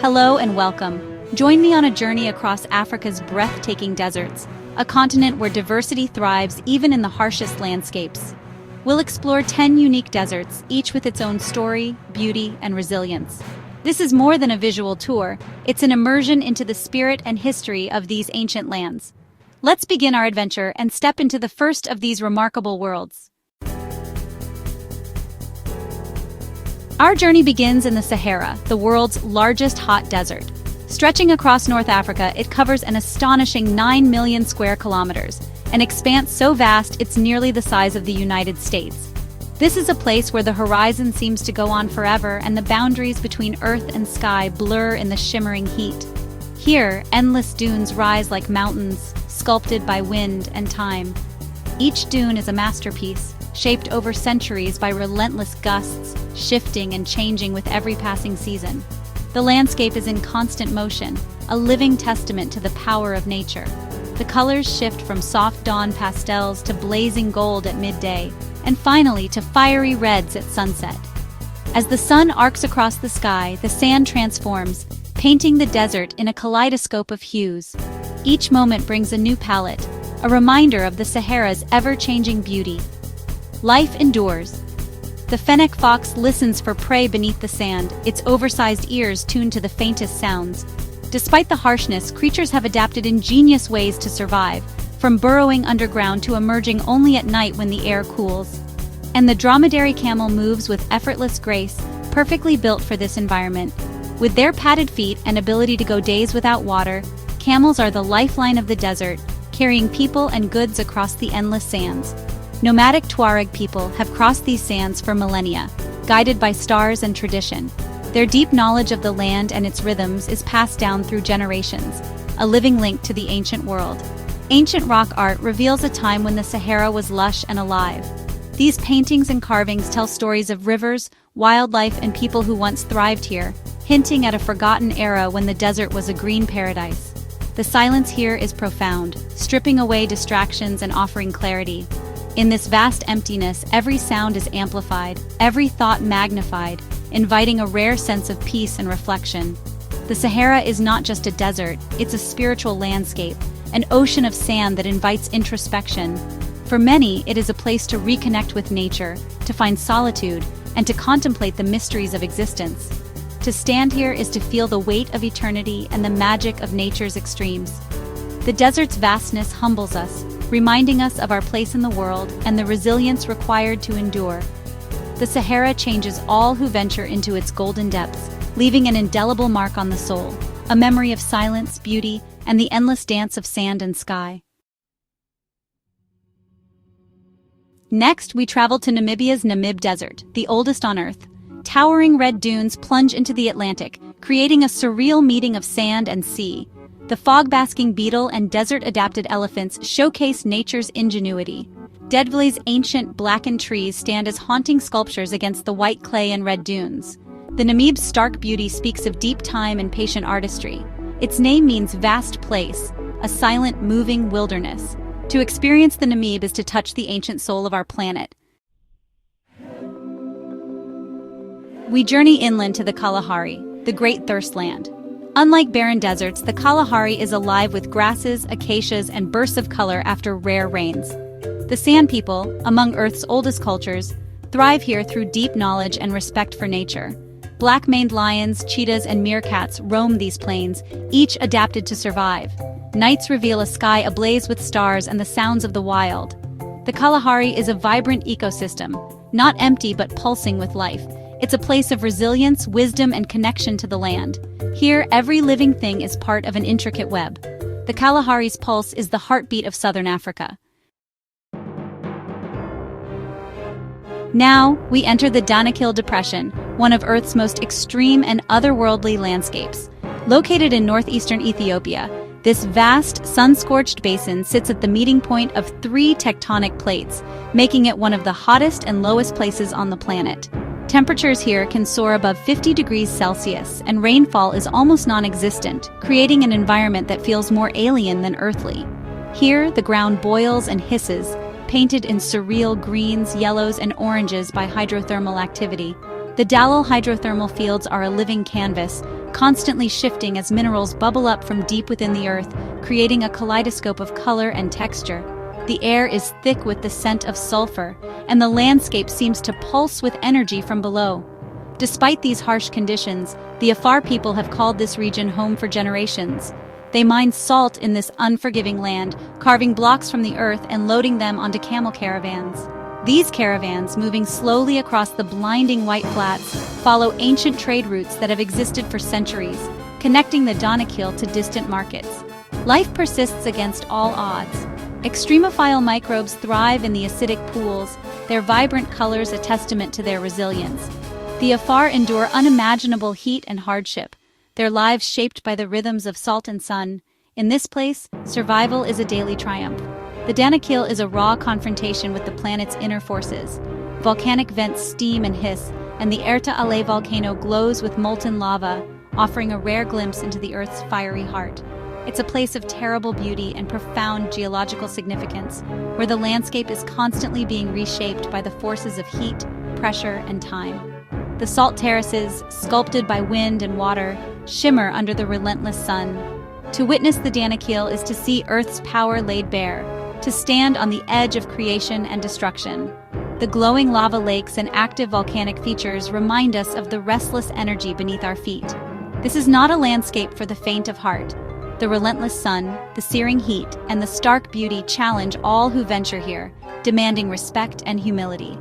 Hello and welcome. Join me on a journey across Africa's breathtaking deserts, a continent where diversity thrives even in the harshest landscapes. We'll explore 10 unique deserts, each with its own story, beauty, and resilience. This is more than a visual tour, it's an immersion into the spirit and history of these ancient lands. Let's begin our adventure and step into the first of these remarkable worlds. Our journey begins in the Sahara, the world's largest hot desert. Stretching across North Africa, it covers an astonishing 9 million square kilometers, an expanse so vast it's nearly the size of the United States. This is a place where the horizon seems to go on forever and the boundaries between earth and sky blur in the shimmering heat. Here, endless dunes rise like mountains, sculpted by wind and time. Each dune is a masterpiece, shaped over centuries by relentless gusts, shifting and changing with every passing season. The landscape is in constant motion, a living testament to the power of nature. The colors shift from soft dawn pastels to blazing gold at midday, and finally to fiery reds at sunset. As the sun arcs across the sky, the sand transforms, painting the desert in a kaleidoscope of hues. Each moment brings a new palette, a reminder of the Sahara's ever-changing beauty. Life endures. The fennec fox listens for prey beneath the sand, its oversized ears tuned to the faintest sounds. Despite the harshness, creatures have adapted ingenious ways to survive, from burrowing underground to emerging only at night when the air cools. And the dromedary camel moves with effortless grace, perfectly built for this environment. With their padded feet and ability to go days without water, camels are the lifeline of the desert, carrying people and goods across the endless sands. Nomadic Tuareg people have crossed these sands for millennia, guided by stars and tradition. Their deep knowledge of the land and its rhythms is passed down through generations, a living link to the ancient world. Ancient rock art reveals a time when the Sahara was lush and alive. These paintings and carvings tell stories of rivers, wildlife, and people who once thrived here, hinting at a forgotten era when the desert was a green paradise. The silence here is profound, stripping away distractions and offering clarity. In this vast emptiness, every sound is amplified, every thought magnified, inviting a rare sense of peace and reflection. The Sahara is not just a desert, it's a spiritual landscape, an ocean of sand that invites introspection. For many, it is a place to reconnect with nature, to find solitude, and to contemplate the mysteries of existence. To stand here is to feel the weight of eternity and the magic of nature's extremes. The desert's vastness humbles us, reminding us of our place in the world and the resilience required to endure. The Sahara changes all who venture into its golden depths, leaving an indelible mark on the soul, a memory of silence, beauty, and the endless dance of sand and sky. Next, we travel to Namibia's Namib Desert, the oldest on Earth. Towering red dunes plunge into the Atlantic, creating a surreal meeting of sand and sea. The fog-basking beetle and desert-adapted elephants showcase nature's ingenuity. Dedville's ancient, blackened trees stand as haunting sculptures against the white clay and red dunes. The Namib's stark beauty speaks of deep time and patient artistry. Its name means vast place, a silent, moving wilderness. To experience the Namib is to touch the ancient soul of our planet. We journey inland to the Kalahari, the Great Thirst Land. Unlike barren deserts, the Kalahari is alive with grasses, acacias, and bursts of color after rare rains. The Sand People, among Earth's oldest cultures, thrive here through deep knowledge and respect for nature. Black-maned lions, cheetahs, and meerkats roam these plains, each adapted to survive. Nights reveal a sky ablaze with stars and the sounds of the wild. The Kalahari is a vibrant ecosystem, not empty but pulsing with life. It's a place of resilience, wisdom, and connection to the land. Here, every living thing is part of an intricate web. The Kalahari's pulse is the heartbeat of southern Africa. Now, we enter the Danakil Depression, one of Earth's most extreme and otherworldly landscapes. Located in northeastern Ethiopia, this vast, sun-scorched basin sits at the meeting point of 3 tectonic plates, making it one of the hottest and lowest places on the planet. Temperatures here can soar above 50 degrees Celsius, and rainfall is almost non-existent, creating an environment that feels more alien than earthly. Here, the ground boils and hisses, painted in surreal greens, yellows, and oranges by hydrothermal activity. The Dalal hydrothermal fields are a living canvas, constantly shifting as minerals bubble up from deep within the earth, creating a kaleidoscope of color and texture. The air is thick with the scent of sulfur, and the landscape seems to pulse with energy from below. Despite these harsh conditions, the Afar people have called this region home for generations. They mine salt in this unforgiving land, carving blocks from the earth and loading them onto camel caravans. These caravans, moving slowly across the blinding white flats, follow ancient trade routes that have existed for centuries, connecting the Danakil to distant markets. Life persists against all odds. Extremophile microbes thrive in the acidic pools, their vibrant colors a testament to their resilience. The Afar endure unimaginable heat and hardship, their lives shaped by the rhythms of salt and sun. In this place, survival is a daily triumph. The Danakil is a raw confrontation with the planet's inner forces. Volcanic vents steam and hiss, and the Erta Ale volcano glows with molten lava, offering a rare glimpse into the Earth's fiery heart. It's a place of terrible beauty and profound geological significance, where the landscape is constantly being reshaped by the forces of heat, pressure, and time. The salt terraces, sculpted by wind and water, shimmer under the relentless sun. To witness the Danakil is to see Earth's power laid bare, to stand on the edge of creation and destruction. The glowing lava lakes and active volcanic features remind us of the restless energy beneath our feet. This is not a landscape for the faint of heart. The relentless sun, the searing heat, and the stark beauty challenge all who venture here, demanding respect and humility.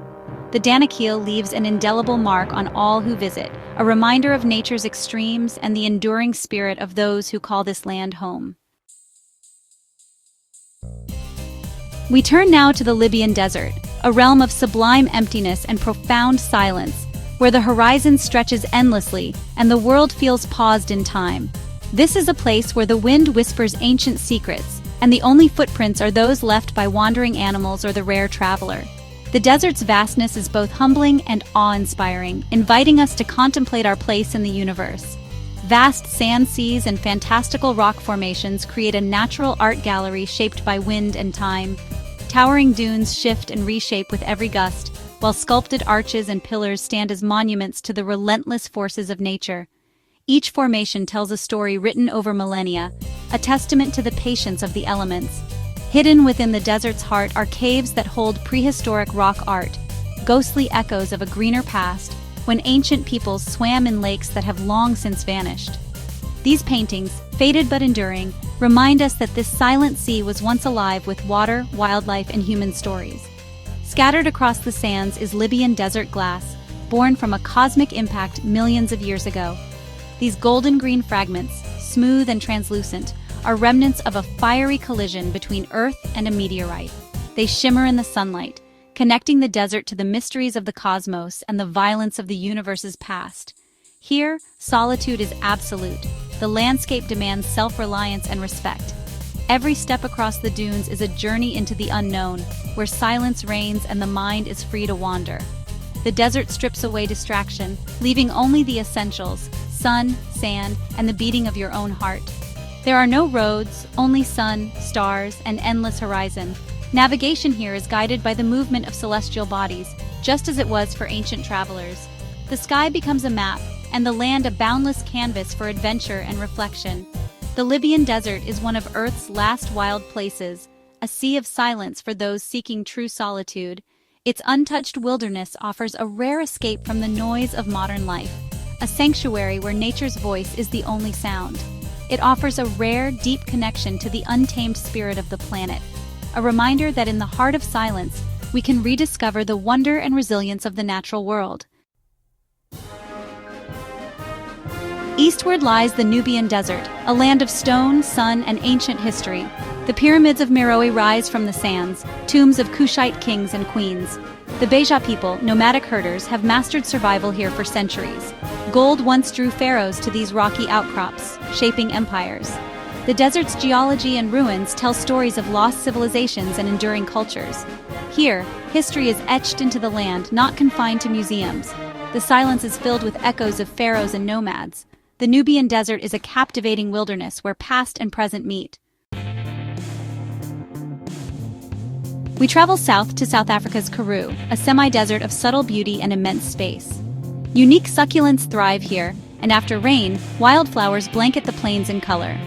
The Danakil leaves an indelible mark on all who visit, a reminder of nature's extremes and the enduring spirit of those who call this land home. We turn now to the Libyan desert, a realm of sublime emptiness and profound silence, where the horizon stretches endlessly and the world feels paused in time. This is a place where the wind whispers ancient secrets, and the only footprints are those left by wandering animals or the rare traveler. The desert's vastness is both humbling and awe-inspiring, inviting us to contemplate our place in the universe. Vast sand seas and fantastical rock formations create a natural art gallery shaped by wind and time. Towering dunes shift and reshape with every gust, while sculpted arches and pillars stand as monuments to the relentless forces of nature. Each formation tells a story written over millennia, a testament to the patience of the elements. Hidden within the desert's heart are caves that hold prehistoric rock art, ghostly echoes of a greener past, when ancient peoples swam in lakes that have long since vanished. These paintings, faded but enduring, remind us that this silent sea was once alive with water, wildlife, and human stories. Scattered across the sands is Libyan desert glass, born from a cosmic impact millions of years ago. These golden-green fragments, smooth and translucent, are remnants of a fiery collision between Earth and a meteorite. They shimmer in the sunlight, connecting the desert to the mysteries of the cosmos and the violence of the universe's past. Here, solitude is absolute. The landscape demands self-reliance and respect. Every step across the dunes is a journey into the unknown, where silence reigns and the mind is free to wander. The desert strips away distraction, leaving only the essentials: sun, sand, and the beating of your own heart. There are no roads, only sun, stars, and endless horizon. Navigation here is guided by the movement of celestial bodies, just as it was for ancient travelers. The sky becomes a map, and the land a boundless canvas for adventure and reflection. The Libyan desert is one of Earth's last wild places, a sea of silence for those seeking true solitude. Its untouched wilderness offers a rare escape from the noise of modern life, a sanctuary where nature's voice is the only sound. It offers a rare, deep connection to the untamed spirit of the planet, a reminder that in the heart of silence, we can rediscover the wonder and resilience of the natural world. Eastward lies the Nubian Desert, a land of stone, sun, and ancient history. The pyramids of Meroe rise from the sands, tombs of Kushite kings and queens. The Beja people, nomadic herders, have mastered survival here for centuries. Gold once drew pharaohs to these rocky outcrops, shaping empires. The desert's geology and ruins tell stories of lost civilizations and enduring cultures. Here, history is etched into the land, not confined to museums. The silence is filled with echoes of pharaohs and nomads. The Nubian Desert is a captivating wilderness where past and present meet. We travel south to South Africa's Karoo, a semi-desert of subtle beauty and immense space. Unique succulents thrive here, and after rain, wildflowers blanket the plains in color.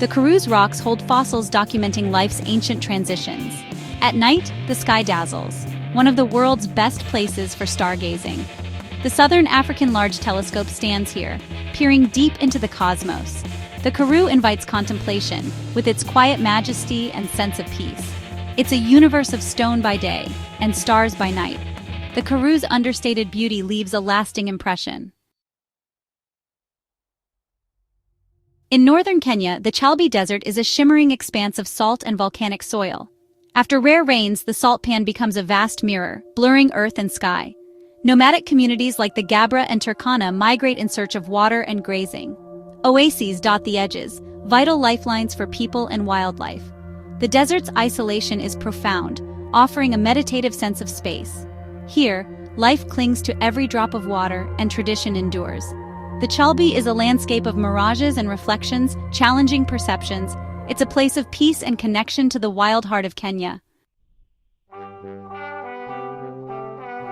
The Karoo's rocks hold fossils documenting life's ancient transitions. At night, the sky dazzles, one of the world's best places for stargazing. The Southern African Large Telescope stands here, peering deep into the cosmos. The Karoo invites contemplation, with its quiet majesty and sense of peace. It's a universe of stone by day and stars by night. The Karoo's understated beauty leaves a lasting impression. In northern Kenya, the Chalbi Desert is a shimmering expanse of salt and volcanic soil. After rare rains, the salt pan becomes a vast mirror, blurring earth and sky. Nomadic communities like the Gabra and Turkana migrate in search of water and grazing. Oases dot the edges, vital lifelines for people and wildlife. The desert's isolation is profound, offering a meditative sense of space. Here, life clings to every drop of water and tradition endures. The Chalbi is a landscape of mirages and reflections, challenging perceptions. It's a place of peace and connection to the wild heart of Kenya.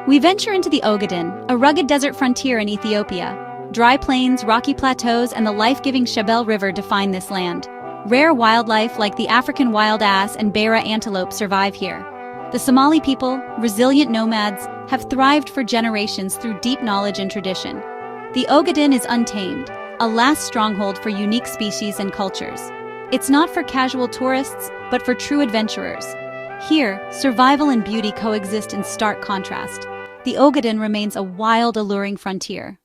We venture into the Ogaden, a rugged desert frontier in Ethiopia. Dry plains, rocky plateaus, and the life-giving Shabelle River define this land. Rare wildlife like the African wild ass and Beira antelope survive here. The Somali people, resilient nomads, have thrived for generations through deep knowledge and tradition. The Ogaden is untamed, a last stronghold for unique species and cultures. It's not for casual tourists, but for true adventurers. Here, survival and beauty coexist in stark contrast. The Ogaden remains a wild, alluring frontier.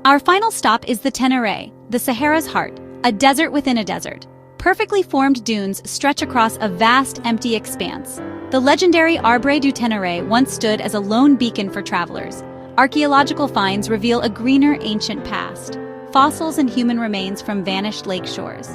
Our final stop is the Tenere, the Sahara's heart, a desert within a desert. Perfectly formed dunes stretch across a vast, empty expanse. The legendary Arbre du Tenere once stood as a lone beacon for travelers. Archaeological finds reveal a greener, ancient past. Fossils and human remains from vanished lake shores.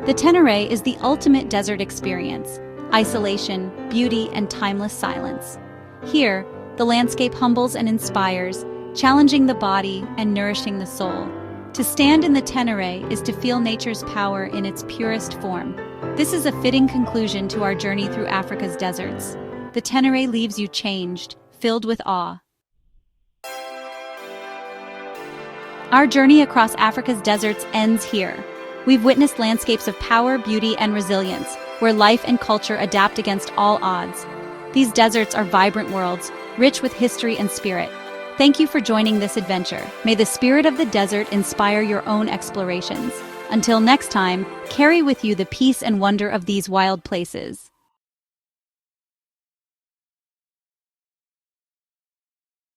The Tenere is the ultimate desert experience. Isolation, beauty, and timeless silence. Here, the landscape humbles and inspires, challenging the body and nourishing the soul. To stand in the Tenere is to feel nature's power in its purest form. This is a fitting conclusion to our journey through Africa's deserts. The Tenere leaves you changed, filled with awe. Our journey across Africa's deserts ends here. We've witnessed landscapes of power, beauty, and resilience, where life and culture adapt against all odds. These deserts are vibrant worlds, rich with history and spirit. Thank you for joining this adventure. May the spirit of the desert inspire your own explorations. Until next time, carry with you the peace and wonder of these wild places.